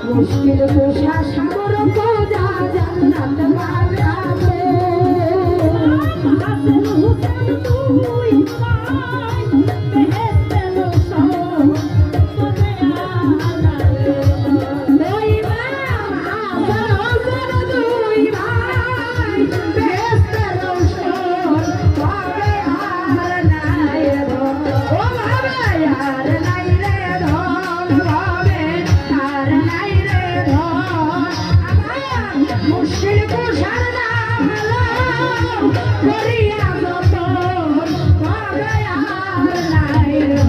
মুশকিল কোষা সাগর কোজা জান্নাত মারাবে হাসেন হুসেন তুই ভাই বেহেশতের সব তোরে আনারে দুই ভাই হাসেন দুই ভাই বেহেশতের সব তোরে আর নাই ও ভাবে আর নাই রে ধন ভাবে আর নাই মুশকিল কোষার নাম করিয়া যত ভাবে আর নাই রে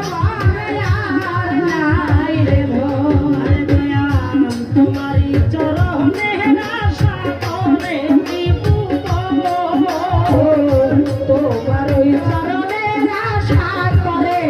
ভাবে আর নাই রে তোমারি চরণে আশা করে তোমার ওই চরণে আশা করে